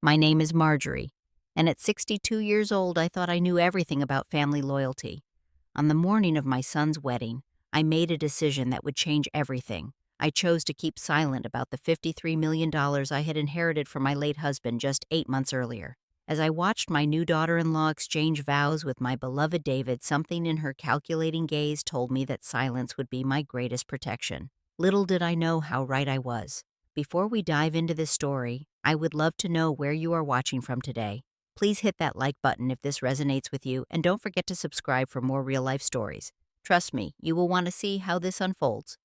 My name is Marjorie, and at 62 years old, I thought I knew everything about family loyalty. On the morning of my son's wedding, I made a decision that would change everything. I chose to keep silent about the $53 million I had inherited from my late husband just 8 months earlier. As I watched my new daughter-in-law exchange vows with my beloved David, something in her calculating gaze told me that silence would be my greatest protection. Little did I know how right I was. Before we dive into this story, I would love to know where you are watching from today. Please hit that like button if this resonates with you, and don't forget to subscribe for more real-life stories. Trust me, you will want to see how this unfolds.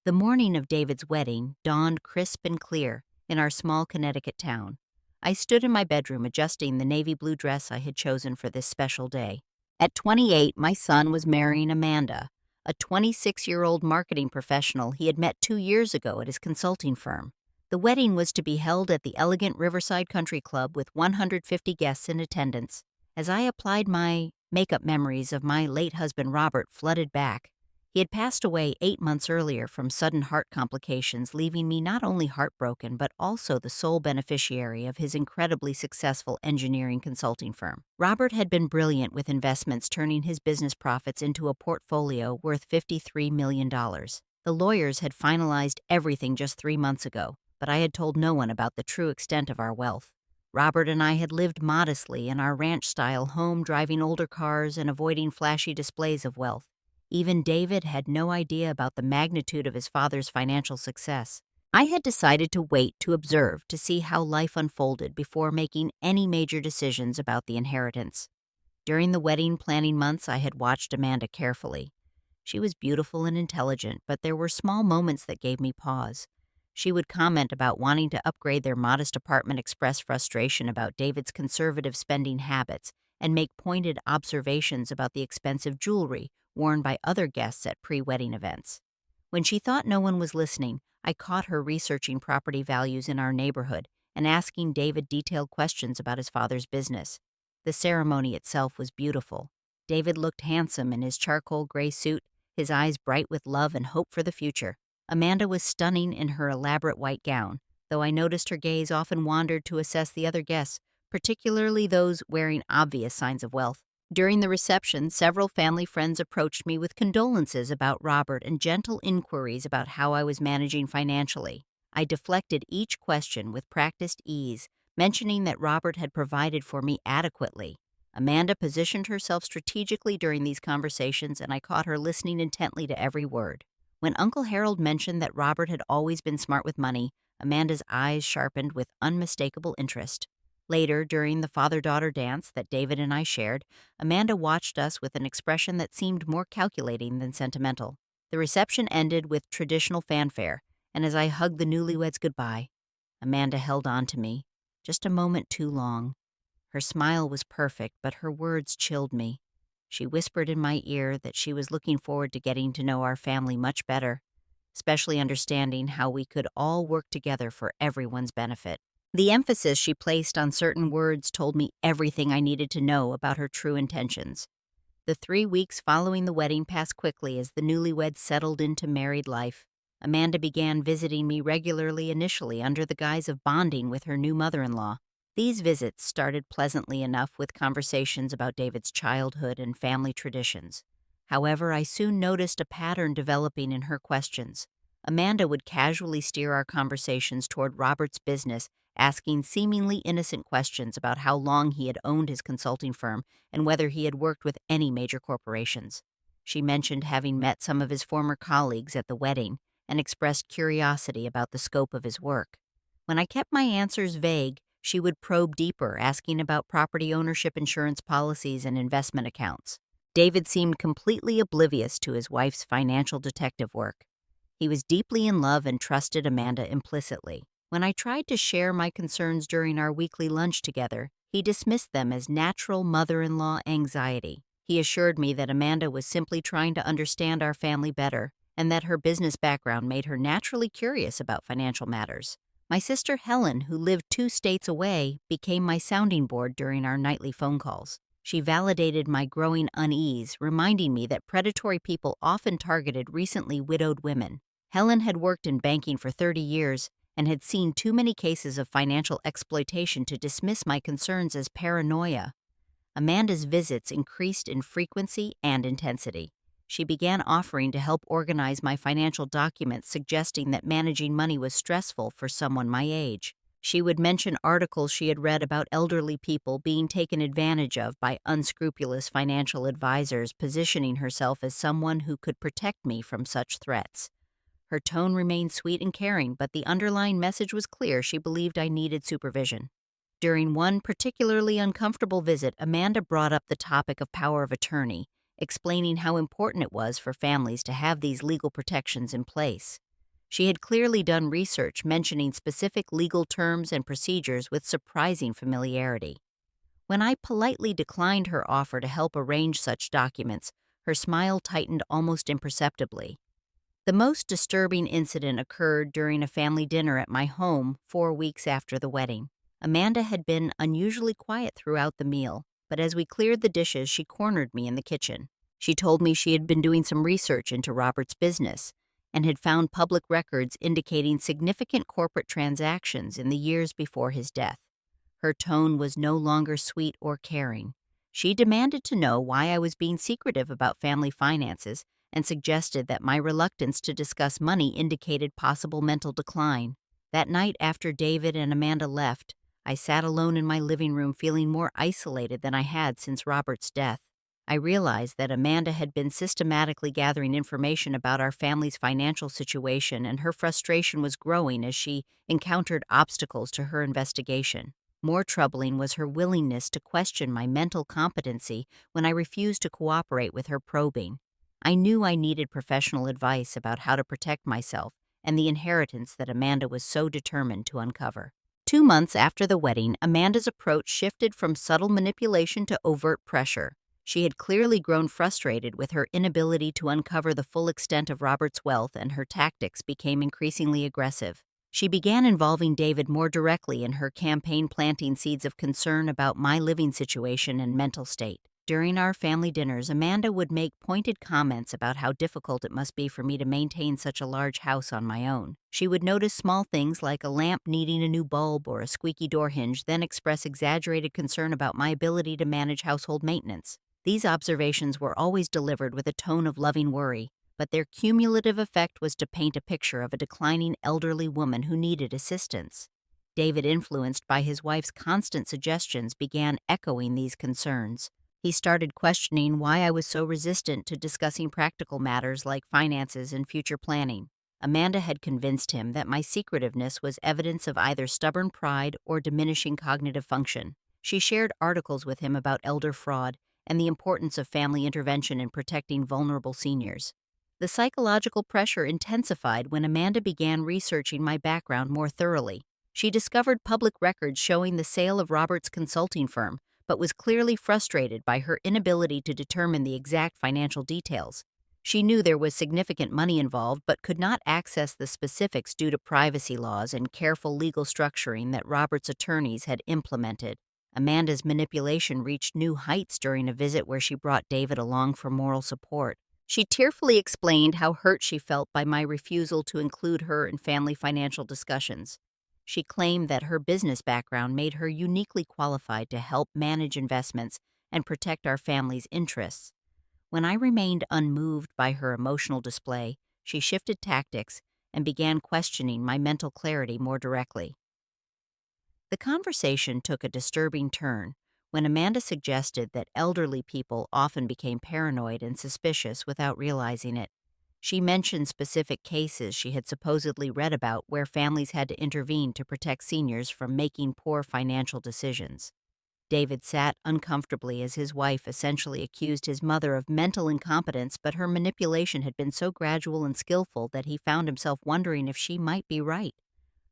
The morning of David's wedding dawned crisp and clear in our small Connecticut town. I stood in my bedroom adjusting the navy blue dress I had chosen for this special day. At 28, my son was marrying Amanda, a 26-year-old marketing professional he had met 2 years ago at his consulting firm. The wedding was to be held at the elegant Riverside Country Club with 150 guests in attendance. As I applied my makeup, memories of my late husband Robert flooded back. He had passed away 8 months earlier from sudden heart complications, leaving me not only heartbroken but also the sole beneficiary of his incredibly successful engineering consulting firm. Robert had been brilliant with investments, turning his business profits into a portfolio worth $53 million. The lawyers had finalized everything just 3 months ago, but I had told no one about the true extent of our wealth. Robert and I had lived modestly in our ranch-style home, driving older cars and avoiding flashy displays of wealth. Even David had no idea about the magnitude of his father's financial success. I had decided to wait to observe to see how life unfolded before making any major decisions about the inheritance. During the wedding planning months, I had watched Amanda carefully. She was beautiful and intelligent, but there were small moments that gave me pause. She would comment about wanting to upgrade their modest apartment, express frustration about David's conservative spending habits, and make pointed observations about the expensive jewelry worn by other guests at pre-wedding events. When she thought no one was listening, I caught her researching property values in our neighborhood and asking David detailed questions about his father's business. The ceremony itself was beautiful. David looked handsome in his charcoal gray suit, his eyes bright with love and hope for the future. Amanda was stunning in her elaborate white gown, though I noticed her gaze often wandered to assess the other guests, particularly those wearing obvious signs of wealth. During the reception, several family friends approached me with condolences about Robert and gentle inquiries about how I was managing financially. I deflected each question with practiced ease, mentioning that Robert had provided for me adequately. Amanda positioned herself strategically during these conversations, and I caught her listening intently to every word. When Uncle Harold mentioned that Robert had always been smart with money, Amanda's eyes sharpened with unmistakable interest. Later, during the father-daughter dance that David and I shared, Amanda watched us with an expression that seemed more calculating than sentimental. The reception ended with traditional fanfare, and as I hugged the newlyweds goodbye, Amanda held on to me, just a moment too long. Her smile was perfect, but her words chilled me. She whispered in my ear that she was looking forward to getting to know our family much better, especially understanding how we could all work together for everyone's benefit. The emphasis she placed on certain words told me everything I needed to know about her true intentions. The 3 weeks following the wedding passed quickly as the newlyweds settled into married life. Amanda began visiting me regularly, initially under the guise of bonding with her new mother-in-law. These visits started pleasantly enough with conversations about David's childhood and family traditions. However, I soon noticed a pattern developing in her questions. Amanda would casually steer our conversations toward Robert's business, asking seemingly innocent questions about how long he had owned his consulting firm and whether he had worked with any major corporations. She mentioned having met some of his former colleagues at the wedding and expressed curiosity about the scope of his work. When I kept my answers vague, she would probe deeper, asking about property ownership, insurance policies, and investment accounts. David seemed completely oblivious to his wife's financial detective work. He was deeply in love and trusted Amanda implicitly. When I tried to share my concerns during our weekly lunch together, he dismissed them as natural mother-in-law anxiety. He assured me that Amanda was simply trying to understand our family better and that her business background made her naturally curious about financial matters. My sister Helen, who lived 2 states away, became my sounding board during our nightly phone calls. She validated my growing unease, reminding me that predatory people often targeted recently widowed women. Helen had worked in banking for 30 years and had seen too many cases of financial exploitation to dismiss my concerns as paranoia. Amanda's visits increased in frequency and intensity. She began offering to help organize my financial documents, suggesting that managing money was stressful for someone my age. She would mention articles she had read about elderly people being taken advantage of by unscrupulous financial advisors, positioning herself as someone who could protect me from such threats. Her tone remained sweet and caring, but the underlying message was clear: she believed I needed supervision. During one particularly uncomfortable visit, Amanda brought up the topic of power of attorney, explaining how important it was for families to have these legal protections in place. She had clearly done research, mentioning specific legal terms and procedures with surprising familiarity. When I politely declined her offer to help arrange such documents, her smile tightened almost imperceptibly. The most disturbing incident occurred during a family dinner at my home 4 weeks after the wedding. Amanda had been unusually quiet throughout the meal, but as we cleared the dishes, she cornered me in the kitchen. She told me she had been doing some research into Robert's business and had found public records indicating significant corporate transactions in the years before his death. Her tone was no longer sweet or caring. She demanded to know why I was being secretive about family finances and suggested that my reluctance to discuss money indicated possible mental decline. That night, after David and Amanda left, I sat alone in my living room, feeling more isolated than I had since Robert's death. I realized that Amanda had been systematically gathering information about our family's financial situation, and her frustration was growing as she encountered obstacles to her investigation. More troubling was her willingness to question my mental competency when I refused to cooperate with her probing. I knew I needed professional advice about how to protect myself and the inheritance that Amanda was so determined to uncover. 2 months after the wedding, Amanda's approach shifted from subtle manipulation to overt pressure. She had clearly grown frustrated with her inability to uncover the full extent of Robert's wealth, and her tactics became increasingly aggressive. She began involving David more directly in her campaign, planting seeds of concern about my living situation and mental state. During our family dinners, Amanda would make pointed comments about how difficult it must be for me to maintain such a large house on my own. She would notice small things like a lamp needing a new bulb or a squeaky door hinge, then express exaggerated concern about my ability to manage household maintenance. These observations were always delivered with a tone of loving worry, but their cumulative effect was to paint a picture of a declining elderly woman who needed assistance. David, influenced by his wife's constant suggestions, began echoing these concerns. He started questioning why I was so resistant to discussing practical matters like finances and future planning. Amanda had convinced him that my secretiveness was evidence of either stubborn pride or diminishing cognitive function. She shared articles with him about elder fraud and the importance of family intervention in protecting vulnerable seniors. The psychological pressure intensified when Amanda began researching my background more thoroughly. She discovered public records showing the sale of Robert's consulting firm, but was clearly frustrated by her inability to determine the exact financial details. She knew there was significant money involved, but could not access the specifics due to privacy laws and careful legal structuring that Robert's attorneys had implemented. Amanda's manipulation reached new heights during a visit where she brought David along for moral support. She tearfully explained how hurt she felt by my refusal to include her in family financial discussions. She claimed that her business background made her uniquely qualified to help manage investments and protect our family's interests. When I remained unmoved by her emotional display, she shifted tactics and began questioning my mental clarity more directly. The conversation took a disturbing turn when Amanda suggested that elderly people often became paranoid and suspicious without realizing it. She mentioned specific cases she had supposedly read about where families had to intervene to protect seniors from making poor financial decisions. David sat uncomfortably as his wife essentially accused his mother of mental incompetence, but her manipulation had been so gradual and skillful that he found himself wondering if she might be right.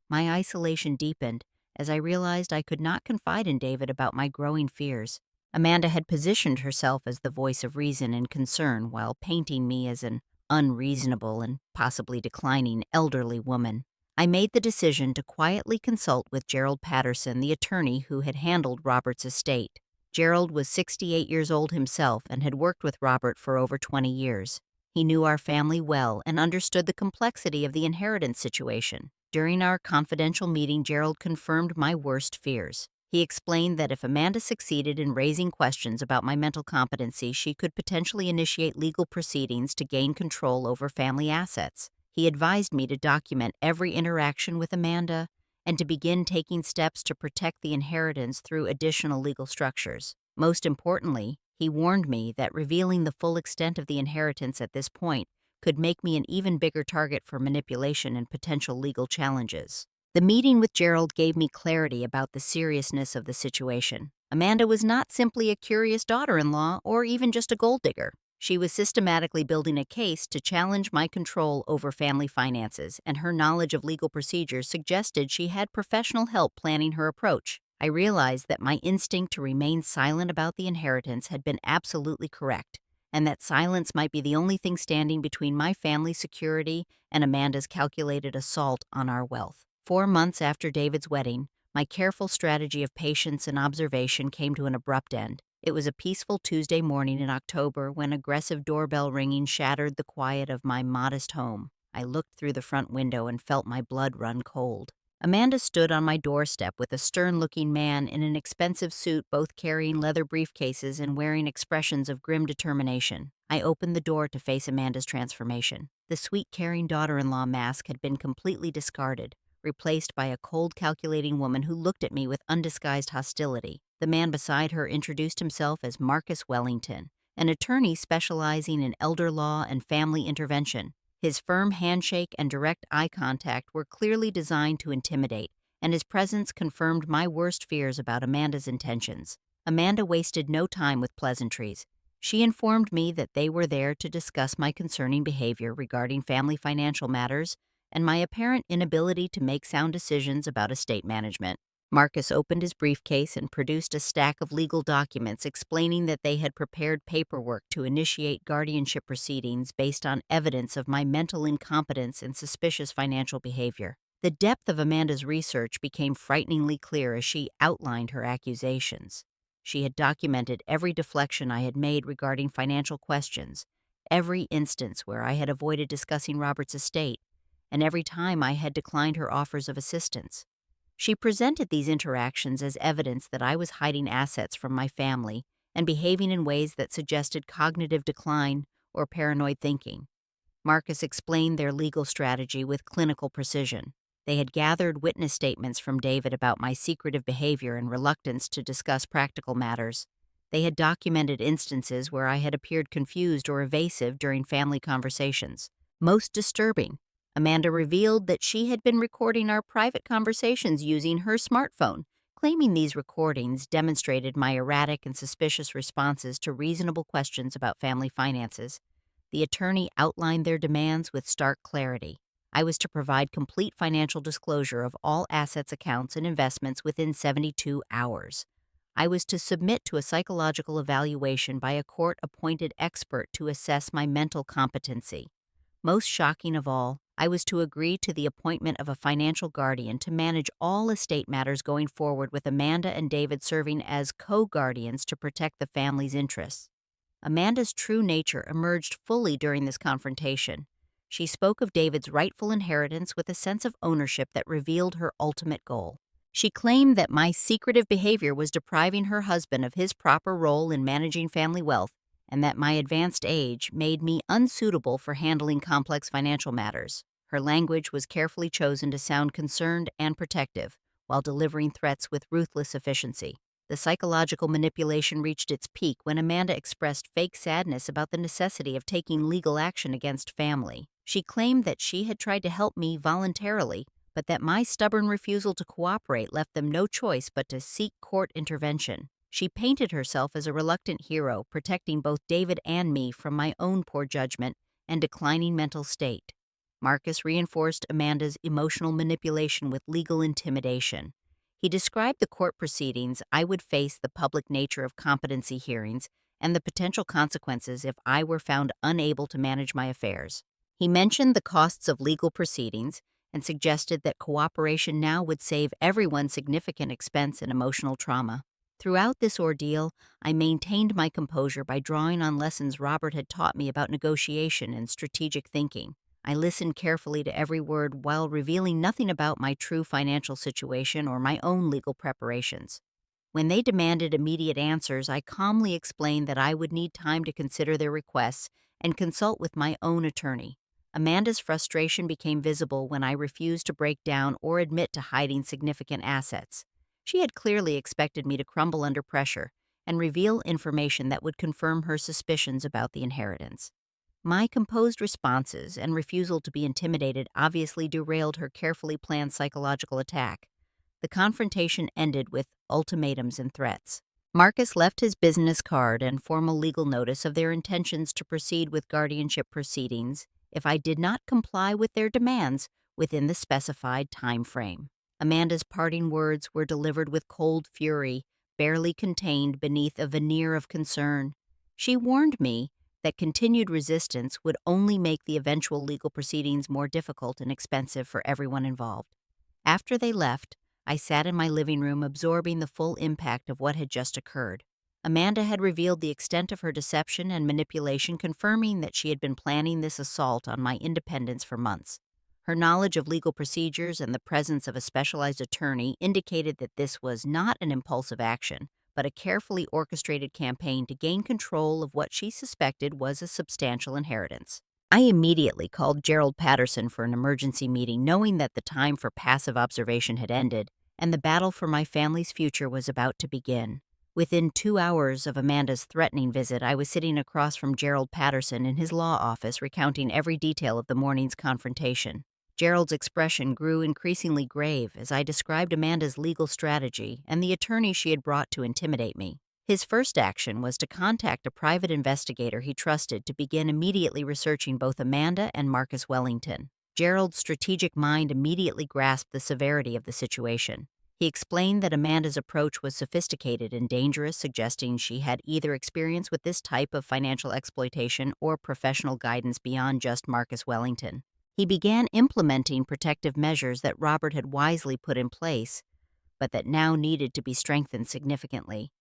My isolation deepened as I realized I could not confide in David about my growing fears. Amanda had positioned herself as the voice of reason and concern while painting me as an unreasonable and possibly declining elderly woman. I made the decision to quietly consult with Gerald Patterson, the attorney who had handled Robert's estate. Gerald was 68 years old himself and had worked with Robert for over 20 years. He knew our family well and understood the complexity of the inheritance situation. During our confidential meeting, Gerald confirmed my worst fears. He explained that if Amanda succeeded in raising questions about my mental competency, she could potentially initiate legal proceedings to gain control over family assets. He advised me to document every interaction with Amanda and to begin taking steps to protect the inheritance through additional legal structures. Most importantly, he warned me that revealing the full extent of the inheritance at this point could make me an even bigger target for manipulation and potential legal challenges. The meeting with Gerald gave me clarity about the seriousness of the situation. Amanda was not simply a curious daughter-in-law or even just a gold digger. She was systematically building a case to challenge my control over family finances, and her knowledge of legal procedures suggested she had professional help planning her approach. I realized that my instinct to remain silent about the inheritance had been absolutely correct, and that silence might be the only thing standing between my family's security and Amanda's calculated assault on our wealth. 4 months after David's wedding, my careful strategy of patience and observation came to an abrupt end. It was a peaceful Tuesday morning in October when aggressive doorbell ringing shattered the quiet of my modest home. I looked through the front window and felt my blood run cold. Amanda stood on my doorstep with a stern-looking man in an expensive suit, both carrying leather briefcases and wearing expressions of grim determination. I opened the door to face Amanda's transformation. The sweet, caring daughter-in-law mask had been completely discarded, replaced by a cold, calculating woman who looked at me with undisguised hostility. The man beside her introduced himself as Marcus Wellington, an attorney specializing in elder law and family intervention. His firm handshake and direct eye contact were clearly designed to intimidate, and his presence confirmed my worst fears about Amanda's intentions. Amanda wasted no time with pleasantries. She informed me that they were there to discuss my concerning behavior regarding family financial matters and my apparent inability to make sound decisions about estate management. Marcus opened his briefcase and produced a stack of legal documents explaining that they had prepared paperwork to initiate guardianship proceedings based on evidence of my mental incompetence and suspicious financial behavior. The depth of Amanda's research became frighteningly clear as she outlined her accusations. She had documented every deflection I had made regarding financial questions, every instance where I had avoided discussing Robert's estate, and every time I had declined her offers of assistance. She presented these interactions as evidence that I was hiding assets from my family and behaving in ways that suggested cognitive decline or paranoid thinking. Marcus explained their legal strategy with clinical precision. They had gathered witness statements from David about my secretive behavior and reluctance to discuss practical matters. They had documented instances where I had appeared confused or evasive during family conversations. Most disturbing, Amanda revealed that she had been recording our private conversations using her smartphone, claiming these recordings demonstrated my erratic and suspicious responses to reasonable questions about family finances. The attorney outlined their demands with stark clarity. I was to provide complete financial disclosure of all assets, accounts, and investments within 72 hours. I was to submit to a psychological evaluation by a court-appointed expert to assess my mental competency. Most shocking of all, I was to agree to the appointment of a financial guardian to manage all estate matters going forward, with Amanda and David serving as co-guardians to protect the family's interests. Amanda's true nature emerged fully during this confrontation. She spoke of David's rightful inheritance with a sense of ownership that revealed her ultimate goal. She claimed that my secretive behavior was depriving her husband of his proper role in managing family wealth, and that my advanced age made me unsuitable for handling complex financial matters. Her language was carefully chosen to sound concerned and protective, while delivering threats with ruthless efficiency. The psychological manipulation reached its peak when Amanda expressed fake sadness about the necessity of taking legal action against family. She claimed that she had tried to help me voluntarily, but that my stubborn refusal to cooperate left them no choice but to seek court intervention. She painted herself as a reluctant hero, protecting both David and me from my own poor judgment and declining mental state. Marcus reinforced Amanda's emotional manipulation with legal intimidation. He described the court proceedings I would face, the public nature of competency hearings, and the potential consequences if I were found unable to manage my affairs. He mentioned the costs of legal proceedings and suggested that cooperation now would save everyone significant expense and emotional trauma. Throughout this ordeal, I maintained my composure by drawing on lessons Robert had taught me about negotiation and strategic thinking. I listened carefully to every word while revealing nothing about my true financial situation or my own legal preparations. When they demanded immediate answers, I calmly explained that I would need time to consider their requests and consult with my own attorney. Amanda's frustration became visible when I refused to break down or admit to hiding significant assets. She had clearly expected me to crumble under pressure and reveal information that would confirm her suspicions about the inheritance. My composed responses and refusal to be intimidated obviously derailed her carefully planned psychological attack. The confrontation ended with ultimatums and threats. Marcus left his business card and formal legal notice of their intentions to proceed with guardianship proceedings if I did not comply with their demands within the specified time frame. Amanda's parting words were delivered with cold fury, barely contained beneath a veneer of concern. She warned me that continued resistance would only make the eventual legal proceedings more difficult and expensive for everyone involved. After they left, I sat in my living room absorbing the full impact of what had just occurred. Amanda had revealed the extent of her deception and manipulation, confirming that she had been planning this assault on my independence for months. Her knowledge of legal procedures and the presence of a specialized attorney indicated that this was not an impulsive action, but a carefully orchestrated campaign to gain control of what she suspected was a substantial inheritance. I immediately called Gerald Patterson for an emergency meeting, knowing that the time for passive observation had ended and the battle for my family's future was about to begin. Within 2 hours of Amanda's threatening visit, I was sitting across from Gerald Patterson in his law office, recounting every detail of the morning's confrontation. Gerald's expression grew increasingly grave as I described Amanda's legal strategy and the attorney she had brought to intimidate me. His first action was to contact a private investigator he trusted to begin immediately researching both Amanda and Marcus Wellington. Gerald's strategic mind immediately grasped the severity of the situation. He explained that Amanda's approach was sophisticated and dangerous, suggesting she had either experience with this type of financial exploitation or professional guidance beyond just Marcus Wellington. He began implementing protective measures that Robert had wisely put in place, but that now needed to be strengthened significantly.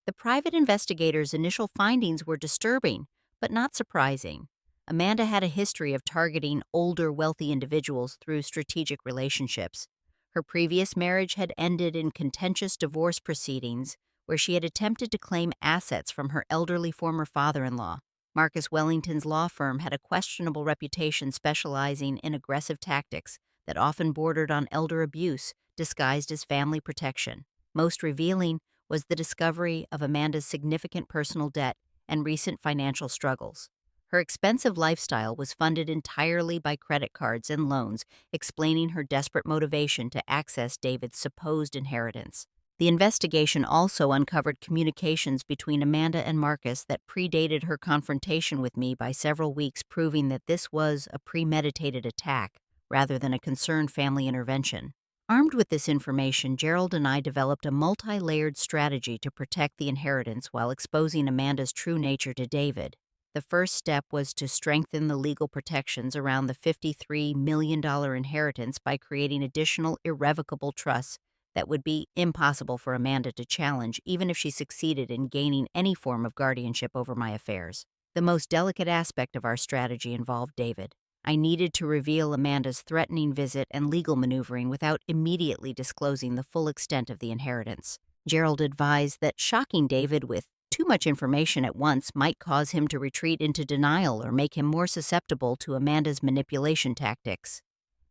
The private investigator's initial findings were disturbing, but not surprising. Amanda had a history of targeting older, wealthy individuals through strategic relationships. Her previous marriage had ended in contentious divorce proceedings, where she had attempted to claim assets from her elderly former father-in-law. Marcus Wellington's law firm had a questionable reputation, specializing in aggressive tactics that often bordered on elder abuse, disguised as family protection. Most revealing was the discovery of Amanda's significant personal debt and recent financial struggles. Her expensive lifestyle was funded entirely by credit cards and loans, explaining her desperate motivation to access David's supposed inheritance. The investigation also uncovered communications between Amanda and Marcus that predated her confrontation with me by several weeks, proving that this was a premeditated attack rather than a concerned family intervention. Armed with this information, Gerald and I developed a multi-layered strategy to protect the inheritance while exposing Amanda's true nature to David. The first step was to strengthen the legal protections around the $53 million inheritance by creating additional irrevocable trusts that would be impossible for Amanda to challenge, even if she succeeded in gaining any form of guardianship over my affairs. The most delicate aspect of our strategy involved David. I needed to reveal Amanda's threatening visit and legal maneuvering without immediately disclosing the full extent of the inheritance. Gerald advised that shocking David with too much information at once might cause him to retreat into denial or make him more susceptible to Amanda's manipulation tactics.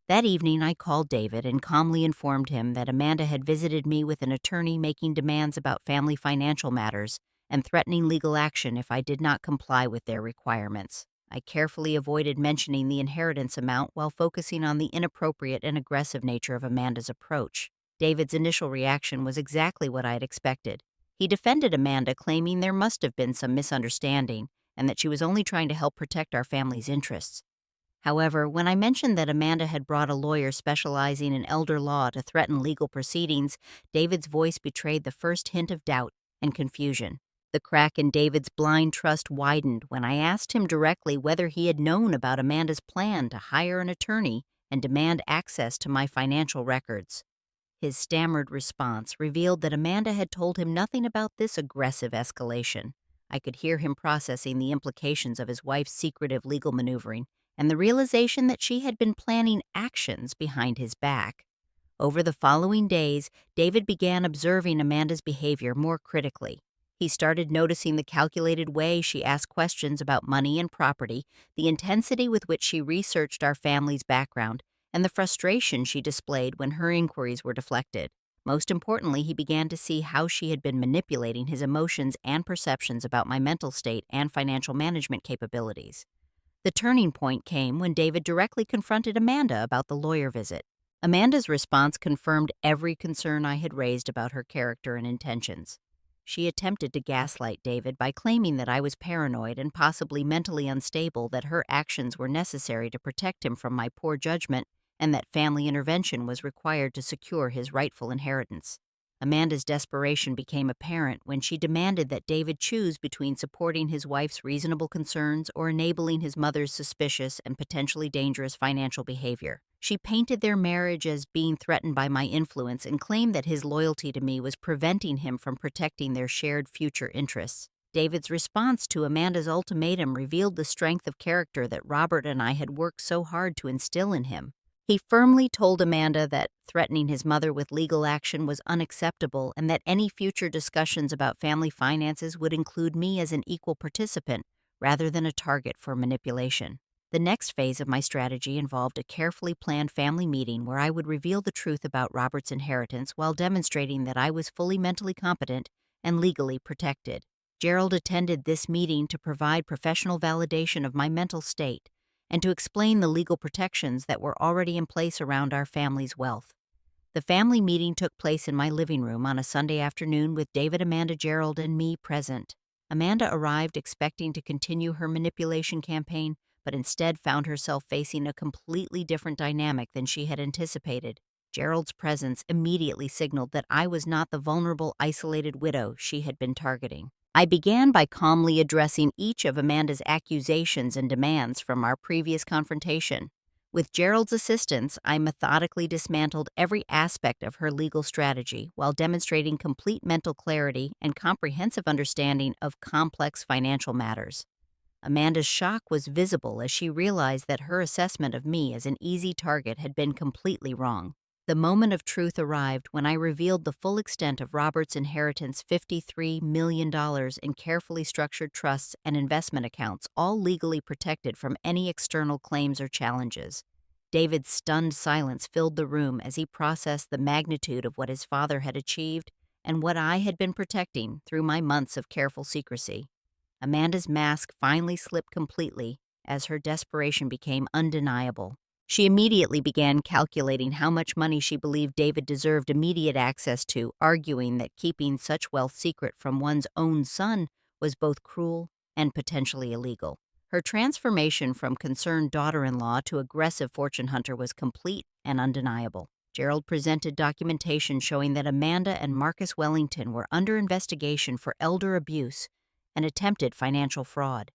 That evening, I called David and calmly informed him that Amanda had visited me with an attorney making demands about family financial matters and threatening legal action if I did not comply with their requirements. I carefully avoided mentioning the inheritance amount while focusing on the inappropriate and aggressive nature of Amanda's approach. David's initial reaction was exactly what I had expected. He defended Amanda, claiming there must have been some misunderstanding and that she was only trying to help protect our family's interests. However, when I mentioned that Amanda had brought a lawyer specializing in elder law to threaten legal proceedings, David's voice betrayed the first hint of doubt and confusion. The crack in David's blind trust widened when I asked him directly whether he had known about Amanda's plan to hire an attorney and demand access to my financial records. His stammered response revealed that Amanda had told him nothing about this aggressive escalation. I could hear him processing the implications of his wife's secretive legal maneuvering, and the realization that she had been planning actions behind his back. Over the following days, David began observing Amanda's behavior more critically. He started noticing the calculated way she asked questions about money and property, the intensity with which she researched our family's background, and the frustration she displayed when her inquiries were deflected. Most importantly, he began to see how she had been manipulating his emotions and perceptions about my mental state and financial management capabilities. The turning point came when David directly confronted Amanda about the lawyer visit. Amanda's response confirmed every concern I had raised about her character and intentions. She attempted to gaslight David by claiming that I was paranoid and possibly mentally unstable, that her actions were necessary to protect him from my poor judgment, and that family intervention was required to secure his rightful inheritance. Amanda's desperation became apparent when she demanded that David choose between supporting his wife's reasonable concerns or enabling his mother's suspicious and potentially dangerous financial behavior. She painted their marriage as being threatened by my influence and claimed that his loyalty to me was preventing him from protecting their shared future interests. David's response to Amanda's ultimatum revealed the strength of character that Robert and I had worked so hard to instill in him. He firmly told Amanda that threatening his mother with legal action was unacceptable and that any future discussions about family finances would include me as an equal participant rather than a target for manipulation. The next phase of my strategy involved a carefully planned family meeting where I would reveal the truth about Robert's inheritance while demonstrating that I was fully mentally competent and legally protected. Gerald attended this meeting to provide professional validation of my mental state and to explain the legal protections that were already in place around our family's wealth. The family meeting took place in my living room on a Sunday afternoon with David, Amanda, Gerald, and me present. Amanda arrived expecting to continue her manipulation campaign, but instead found herself facing a completely different dynamic than she had anticipated. Gerald's presence immediately signaled that I was not the vulnerable, isolated widow she had been targeting. I began by calmly addressing each of Amanda's accusations and demands from our previous confrontation. With Gerald's assistance, I methodically dismantled every aspect of her legal strategy while demonstrating complete mental clarity and comprehensive understanding of complex financial matters. Amanda's shock was visible as she realized that her assessment of me as an easy target had been completely wrong. The moment of truth arrived when I revealed the full extent of Robert's inheritance, $53 million in carefully structured trusts and investment accounts, all legally protected from any external claims or challenges. David's stunned silence filled the room as he processed the magnitude of what his father had achieved and what I had been protecting through my months of careful secrecy. Amanda's mask finally slipped completely as her desperation became undeniable. She immediately began calculating how much money she believed David deserved immediate access to, arguing that keeping such wealth secret from one's own son was both cruel and potentially illegal. Her transformation from concerned daughter-in-law to aggressive fortune hunter was complete and undeniable. Gerald presented documentation showing that Amanda and Marcus Wellington were under investigation for elder abuse and attempted financial fraud.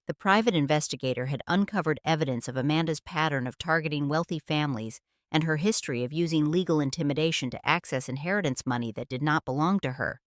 The private investigator had uncovered evidence of Amanda's pattern of targeting wealthy families and her history of using legal intimidation to access inheritance money that did not belong to her.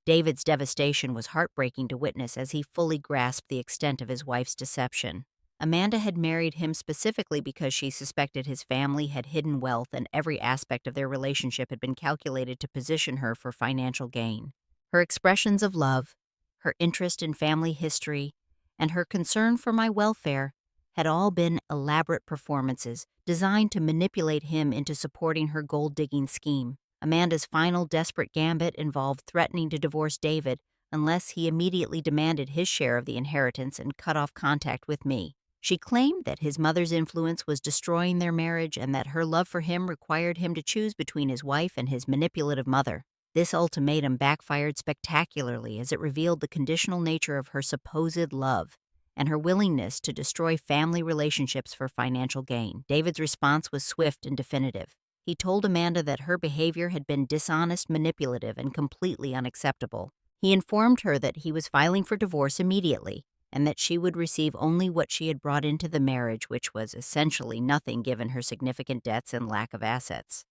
David's devastation was heartbreaking to witness as he fully grasped the extent of his wife's deception. Amanda had married him specifically because she suspected his family had hidden wealth and every aspect of their relationship had been calculated to position her for financial gain. Her expressions of love, her interest in family history, and her concern for my welfare had all been elaborate performances designed to manipulate him into supporting her gold-digging scheme. Amanda's final desperate gambit involved threatening to divorce David unless he immediately demanded his share of the inheritance and cut off contact with me. She claimed that his mother's influence was destroying their marriage and that her love for him required him to choose between his wife and his manipulative mother. This ultimatum backfired spectacularly as it revealed the conditional nature of her supposed love and her willingness to destroy family relationships for financial gain. David's response was swift and definitive. He told Amanda that her behavior had been dishonest, manipulative, and completely unacceptable. He informed her that he was filing for divorce immediately and that she would receive only what she had brought into the marriage, which was essentially nothing given her significant debts and lack of assets.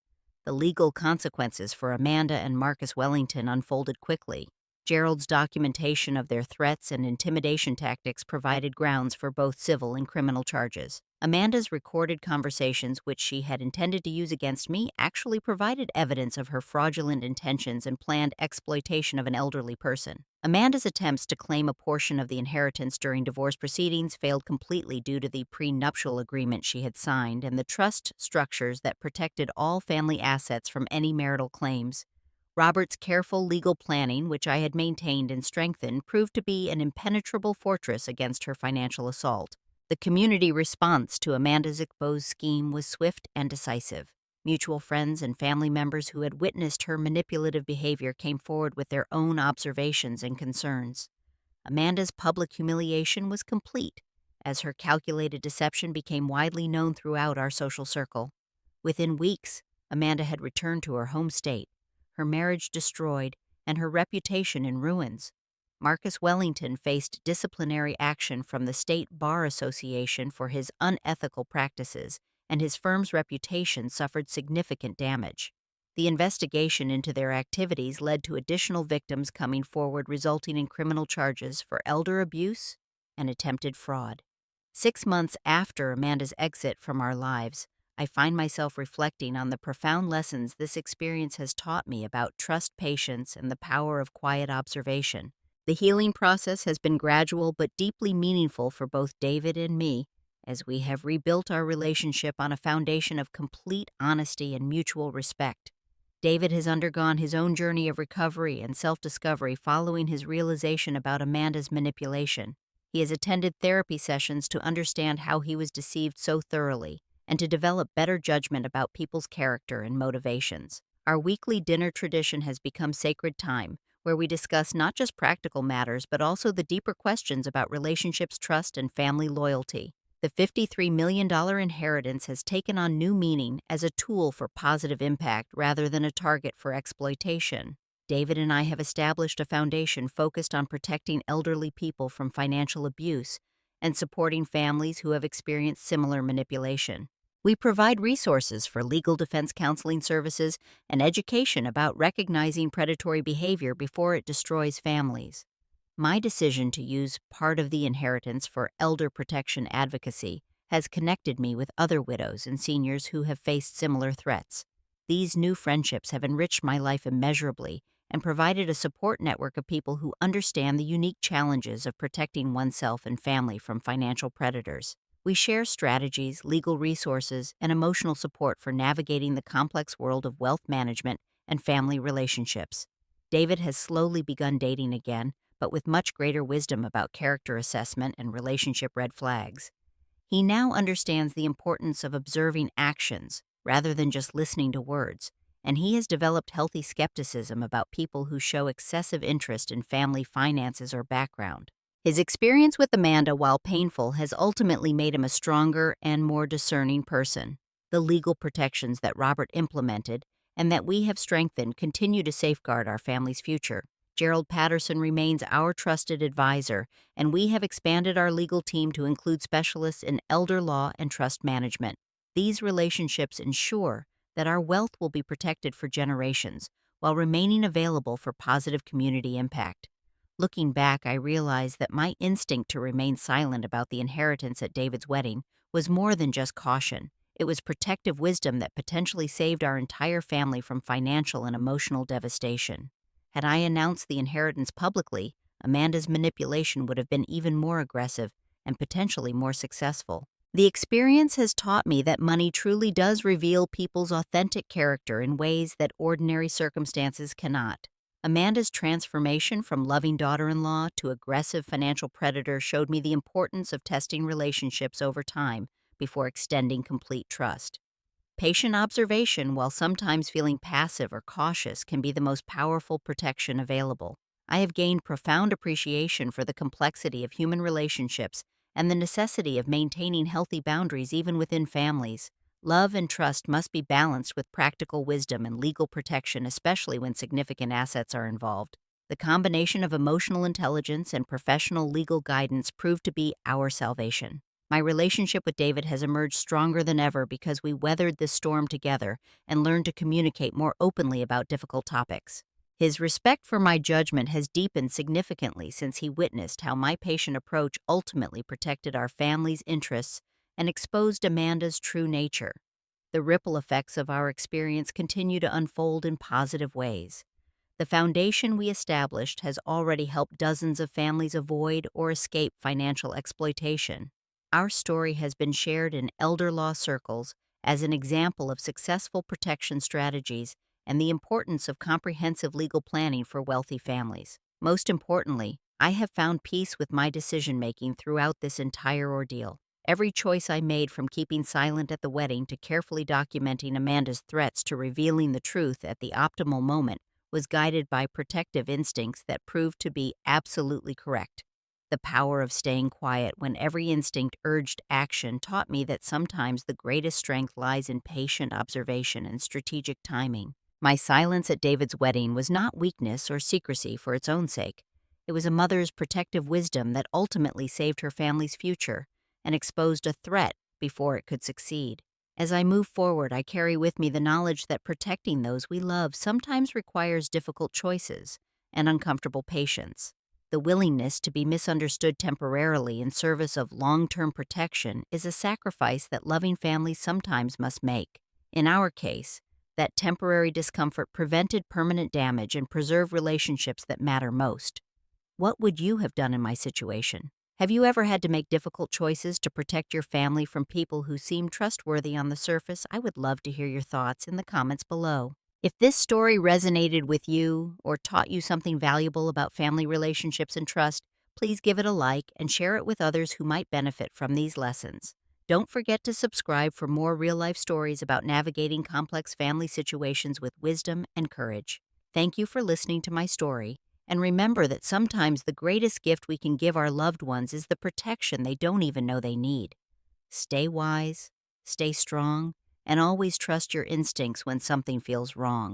The legal consequences for Amanda and Marcus Wellington unfolded quickly. Gerald's documentation of their threats and intimidation tactics provided grounds for both civil and criminal charges. Amanda's recorded conversations, which she had intended to use against me, actually provided evidence of her fraudulent intentions and planned exploitation of an elderly person. Amanda's attempts to claim a portion of the inheritance during divorce proceedings failed completely due to the prenuptial agreement she had signed and the trust structures that protected all family assets from any marital claims. Robert's careful legal planning, which I had maintained and strengthened, proved to be an impenetrable fortress against her financial assault. The community response to Amanda's exposed scheme was swift and decisive. Mutual friends and family members who had witnessed her manipulative behavior came forward with their own observations and concerns. Amanda's public humiliation was complete, as her calculated deception became widely known throughout our social circle. Within weeks, Amanda had returned to her home state, her marriage destroyed, and her reputation in ruins. Marcus Wellington faced disciplinary action from the State Bar Association for his unethical practices, and his firm's reputation suffered significant damage. The investigation into their activities led to additional victims coming forward, resulting in criminal charges for elder abuse and attempted fraud. 6 months after Amanda's exit from our lives, I find myself reflecting on the profound lessons this experience has taught me about trust, patience, and the power of quiet observation. The healing process has been gradual but deeply meaningful for both David and me, as we have rebuilt our relationship on a foundation of complete honesty and mutual respect. David has undergone his own journey of recovery and self-discovery following his realization about Amanda's manipulation. He has attended therapy sessions to understand how he was deceived so thoroughly, and to develop better judgment about people's character and motivations. Our weekly dinner tradition has become sacred time, where we discuss not just practical matters but also the deeper questions about relationships, trust, and family loyalty. The $53 million inheritance has taken on new meaning as a tool for positive impact rather than a target for exploitation. David and I have established a foundation focused on protecting elderly people from financial abuse and supporting families who have experienced similar manipulation. We provide resources for legal defense counseling services and education about recognizing predatory behavior before it destroys families. My decision to use part of the inheritance for elder protection advocacy has connected me with other widows and seniors who have faced similar threats. These new friendships have enriched my life immeasurably and provided a support network of people who understand the unique challenges of protecting oneself and family from financial predators. We share strategies, legal resources, and emotional support for navigating the complex world of wealth management and family relationships. David has slowly begun dating again, but with much greater wisdom about character assessment and relationship red flags. He now understands the importance of observing actions rather than just listening to words, and he has developed healthy skepticism about people who show excessive interest in family finances or background. His experience with Amanda, while painful, has ultimately made him a stronger and more discerning person. The legal protections that Robert implemented and that we have strengthened continue to safeguard our family's future. Gerald Patterson remains our trusted advisor, and we have expanded our legal team to include specialists in elder law and trust management. These relationships ensure that our wealth will be protected for generations while remaining available for positive community impact. Looking back, I realized that my instinct to remain silent about the inheritance at David's wedding was more than just caution. It was protective wisdom that potentially saved our entire family from financial and emotional devastation. Had I announced the inheritance publicly, Amanda's manipulation would have been even more aggressive and potentially more successful. The experience has taught me that money truly does reveal people's authentic character in ways that ordinary circumstances cannot. Amanda's transformation from loving daughter-in-law to aggressive financial predator showed me the importance of testing relationships over time before extending complete trust. Patient observation, while sometimes feeling passive or cautious, can be the most powerful protection available. I have gained profound appreciation for the complexity of human relationships and the necessity of maintaining healthy boundaries even within families. Love and trust must be balanced with practical wisdom and legal protection, especially when significant assets are involved. The combination of emotional intelligence and professional legal guidance proved to be our salvation. My relationship with David has emerged stronger than ever because we weathered this storm together and learned to communicate more openly about difficult topics. His respect for my judgment has deepened significantly since he witnessed how my patient approach ultimately protected our family's interests and exposed Amanda's true nature. The ripple effects of our experience continue to unfold in positive ways. The foundation we established has already helped dozens of families avoid or escape financial exploitation. Our story has been shared in elder law circles as an example of successful protection strategies and the importance of comprehensive legal planning for wealthy families. Most importantly, I have found peace with my decision making throughout this entire ordeal. Every choice I made, from keeping silent at the wedding to carefully documenting Amanda's threats to revealing the truth at the optimal moment, was guided by protective instincts that proved to be absolutely correct. The power of staying quiet when every instinct urged action taught me that sometimes the greatest strength lies in patient observation and strategic timing. My silence at David's wedding was not weakness or secrecy for its own sake. It was a mother's protective wisdom that ultimately saved her family's future and exposed a threat before it could succeed. As I move forward, I carry with me the knowledge that protecting those we love sometimes requires difficult choices and uncomfortable patience. The willingness to be misunderstood temporarily in service of long-term protection is a sacrifice that loving families sometimes must make. In our case, that temporary discomfort prevented permanent damage and preserved relationships that matter most. What would you have done in my situation? Have you ever had to make difficult choices to protect your family from people who seem trustworthy on the surface? I would love to hear your thoughts in the comments below. If this story resonated with you or taught you something valuable about family relationships and trust, please give it a like and share it with others who might benefit from these lessons. Don't forget to subscribe for more real-life stories about navigating complex family situations with wisdom and courage. Thank you for listening to my story. And remember that sometimes the greatest gift we can give our loved ones is the protection they don't even know they need. Stay wise, stay strong, and always trust your instincts when something feels wrong.